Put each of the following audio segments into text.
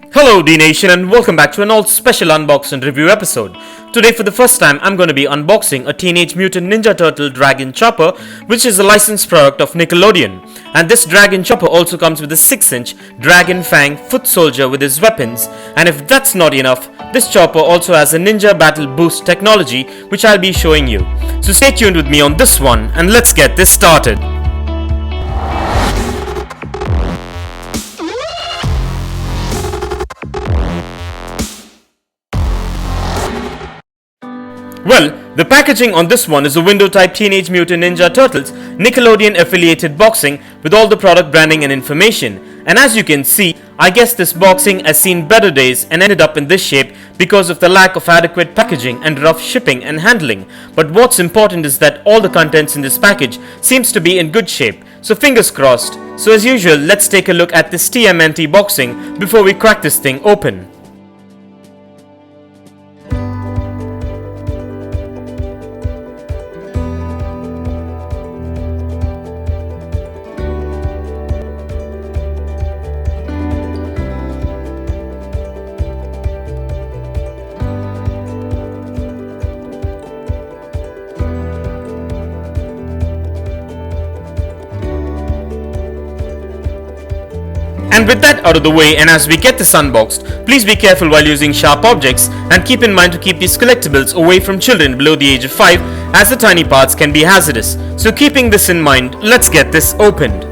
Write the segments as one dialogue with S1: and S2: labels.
S1: Hello Dnation and welcome back to an all special unbox and review episode. Today for the first time I'm going to be unboxing a Teenage Mutant Ninja Turtle Dragon Chopper, which is a licensed product of Nickelodeon. And this Dragon Chopper also comes with a 6-inch Dragon Fang Foot Soldier with his weapons, and if that's not enough, this chopper also has a Ninja Battle Boost technology which I'll be showing you. So stay tuned with me on this one and let's get this started. Well, the packaging on this one is a window-type Teenage Mutant Ninja Turtles Nickelodeon affiliated boxing with all the product branding and information. And as you can see, I guess this boxing has seen better days and ended up in this shape because of the lack of adequate packaging and rough shipping and handling. But what's important is that all the contents in this package seems to be in good shape, so fingers crossed. So as usual, let's take a look at this TMNT boxing before we crack this thing open. And with that out of the way, and as we get this unboxed, please be careful while using sharp objects and keep in mind to keep these collectibles away from children below the age of 5, as the tiny parts can be hazardous. So keeping this in mind, let's get this opened.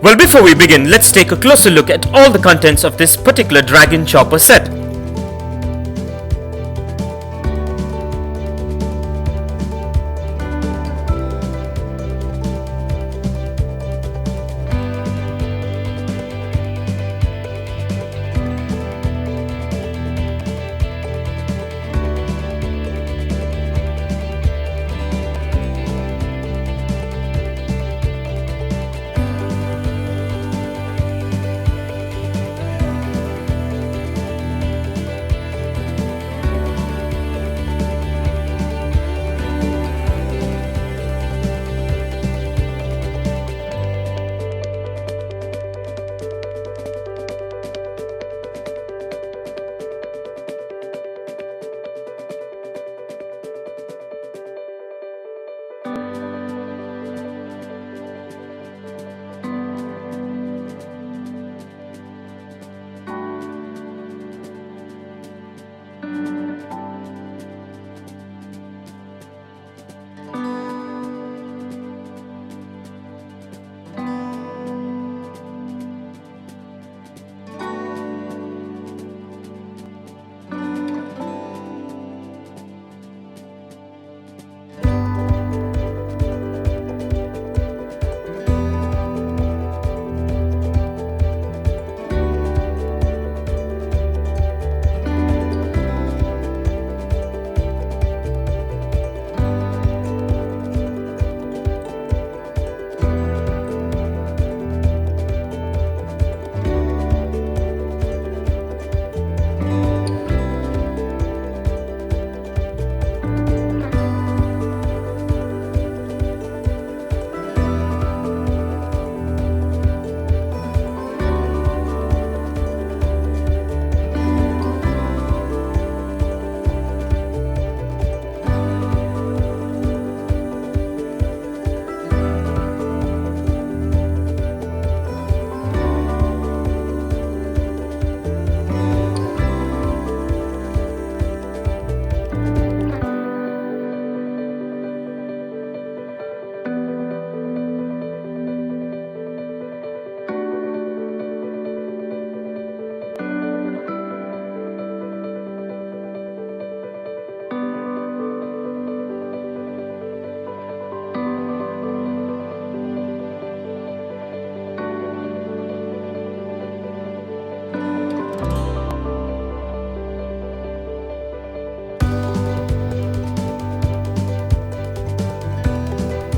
S1: Well, before we begin, let's take a closer look at all the contents of this particular Dragon Chopper set.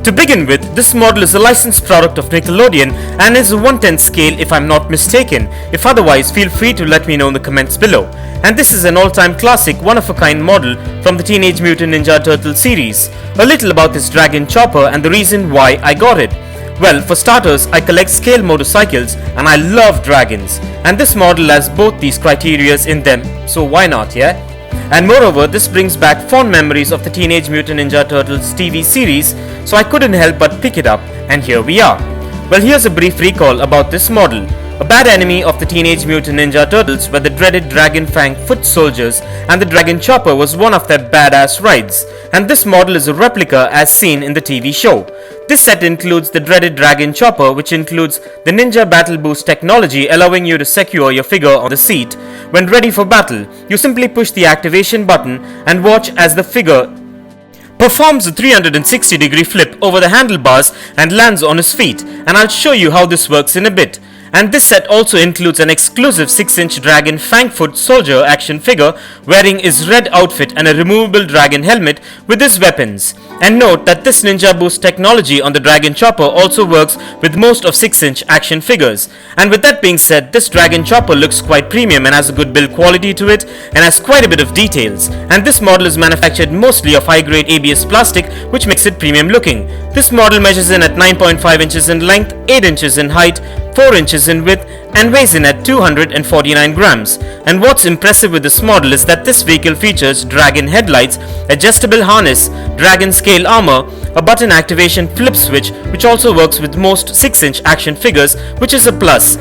S1: To begin with, this model is a licensed product of Nickelodeon and is a 1/10 scale if I'm not mistaken. If otherwise, feel free to let me know in the comments below. And this is an all-time classic, one-of-a-kind model from the Teenage Mutant Ninja Turtles series. A little about this Dragon Chopper and the reason why I got it. Well, for starters, I collect scale motorcycles and I love dragons. And this model has both these criterias in them, so why not, yeah? And moreover, this brings back fond memories of the Teenage Mutant Ninja Turtles TV series, so I couldn't help but pick it up, and here we are. Well, here's a brief recall about this model. A bad enemy of the Teenage Mutant Ninja Turtles were the dreaded Dragon Fang Foot Soldiers, and the Dragon Chopper was one of their badass rides. And this model is a replica as seen in the TV show. This set includes the dreaded Dragon Chopper, which includes the Ninja Battle Boost technology, allowing you to secure your figure on the seat. When ready for battle, you simply push the activation button and watch as the figure performs a 360-degree flip over the handlebars and lands on his feet, and I'll show you how this works in a bit. And this set also includes an exclusive 6-inch Dragon Fang Foot Soldier action figure wearing his red outfit and a removable dragon helmet with his weapons. And note that this Ninja Boost technology on the Dragon Chopper also works with most of 6-inch action figures. And with that being said, this Dragon Chopper looks quite premium and has a good build quality to it and has quite a bit of details. And this model is manufactured mostly of high-grade ABS plastic, which makes it premium looking. This model measures in at 9.5 inches in length, 8 inches in height, 4 inches in width and weighs in at 249 grams. And what's impressive with this model is that this vehicle features dragon headlights, adjustable harness, dragon scale armor, a button activation flip switch which also works with most 6-inch action figures, which is a plus.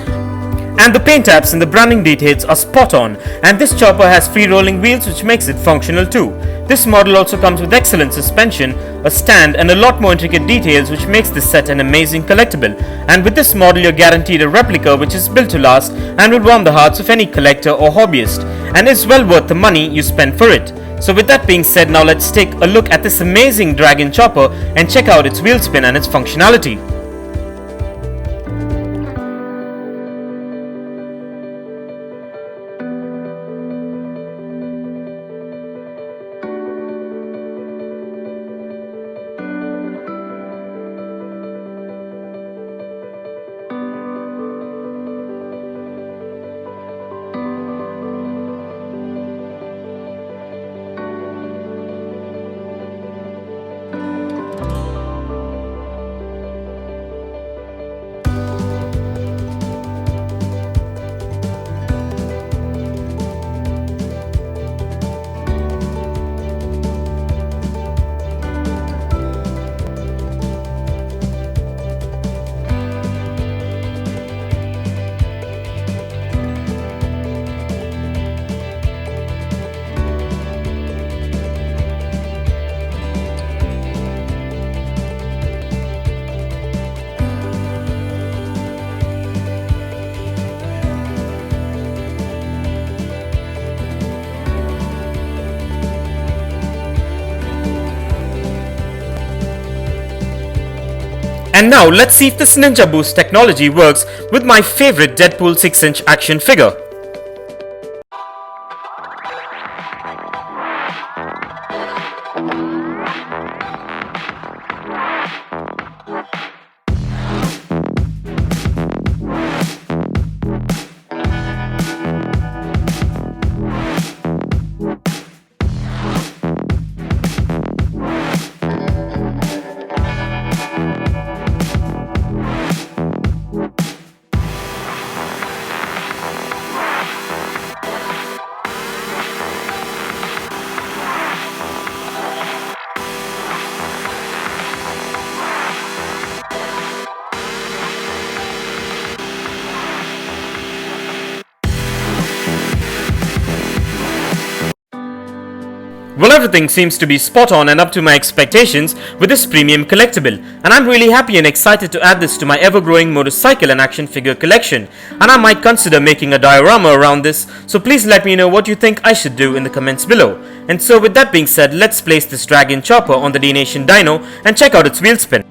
S1: And the paint apps and the branding details are spot on, and this chopper has free rolling wheels which makes it functional too. This model also comes with excellent suspension, a stand and a lot more intricate details which makes this set an amazing collectible. And with this model you're guaranteed a replica which is built to last and will warm the hearts of any collector or hobbyist, and is well worth the money you spend for it. So with that being said, now let's take a look at this amazing Dragon Chopper and check out its wheel spin and its functionality. And now let's see if this Ninja Boost technology works with my favorite Deadpool 6-inch action figure. Well, everything seems to be spot on and up to my expectations with this premium collectible, and I'm really happy and excited to add this to my ever-growing motorcycle and action figure collection, and I might consider making a diorama around this, so please let me know what you think I should do in the comments below. And so with that being said, let's place this Dragon Chopper on the Dnation dyno and check out its wheel spin.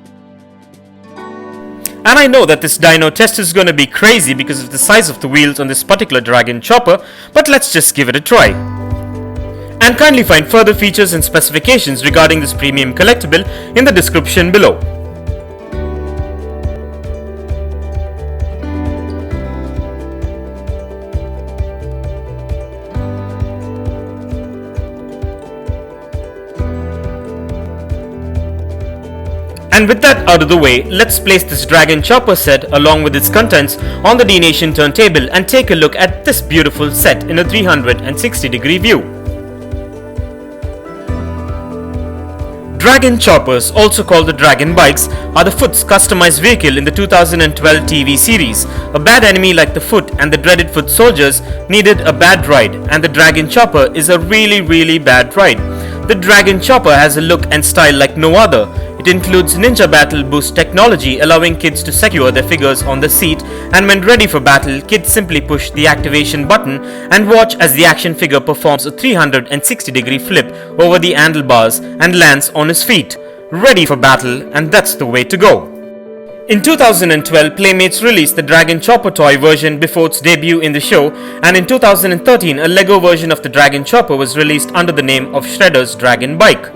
S1: And I know that this dyno test is going to be crazy because of the size of the wheels on this particular Dragon Chopper, but let's just give it a try. And kindly find further features and specifications regarding this premium collectible in the description below. And with that out of the way, let's place this Dragon Chopper set along with its contents on the Dnation turntable and take a look at this beautiful set in a 360-degree view. Dragon Choppers, also called the Dragon Bikes, are the Foot's customized vehicle in the 2012 TV series. A bad enemy like the Foot and the dreaded Foot Soldiers needed a bad ride, and the Dragon Chopper is a really bad ride. The Dragon Chopper has a look and style like no other. It includes Ninja Battle Boost technology, allowing kids to secure their figures on the seat, and when ready for battle, kids simply push the activation button and watch as the action figure performs a 360-degree flip over the handlebars and lands on his feet. Ready for battle, and that's the way to go. In 2012, Playmates released the Dragon Chopper toy version before its debut in the show, and in 2013, a Lego version of the Dragon Chopper was released under the name of Shredder's Dragon Bike.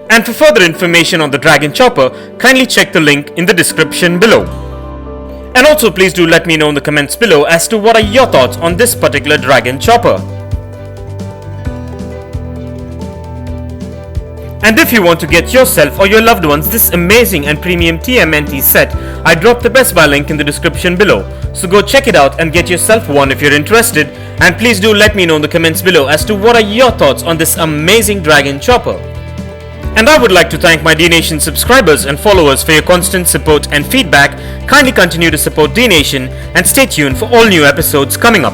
S1: And for further information on the Dragon Chopper, kindly check the link in the description below. And also please do let me know in the comments below as to what are your thoughts on this particular Dragon Chopper. And if you want to get yourself or your loved ones this amazing and premium TMNT set, I dropped the Best Buy link in the description below. So go check it out and get yourself one if you're interested. And please do let me know in the comments below as to what are your thoughts on this amazing Dragon Chopper. And I would like to thank my Dnation subscribers and followers for your constant support and feedback. Kindly continue to support Dnation and stay tuned for all new episodes coming up.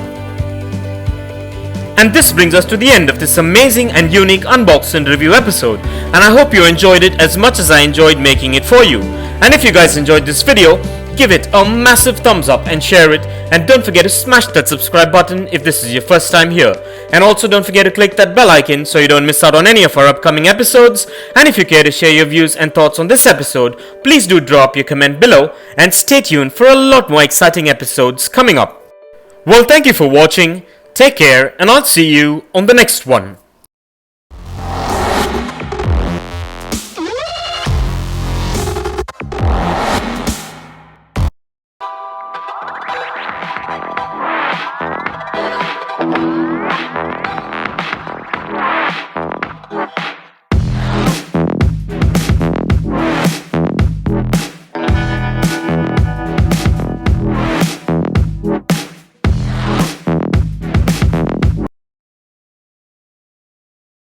S1: And this brings us to the end of this amazing and unique unbox and review episode, and I hope you enjoyed it as much as I enjoyed making it for you. And if you guys enjoyed this video, give it a massive thumbs up and share it, and don't forget to smash that subscribe button if this is your first time here. And also don't forget to click that bell icon so you don't miss out on any of our upcoming episodes. And if you care to share your views and thoughts on this episode, please do drop your comment below, and stay tuned for a lot more exciting episodes coming up. Well, thank you for watching. Take care, and I'll see you on the next one.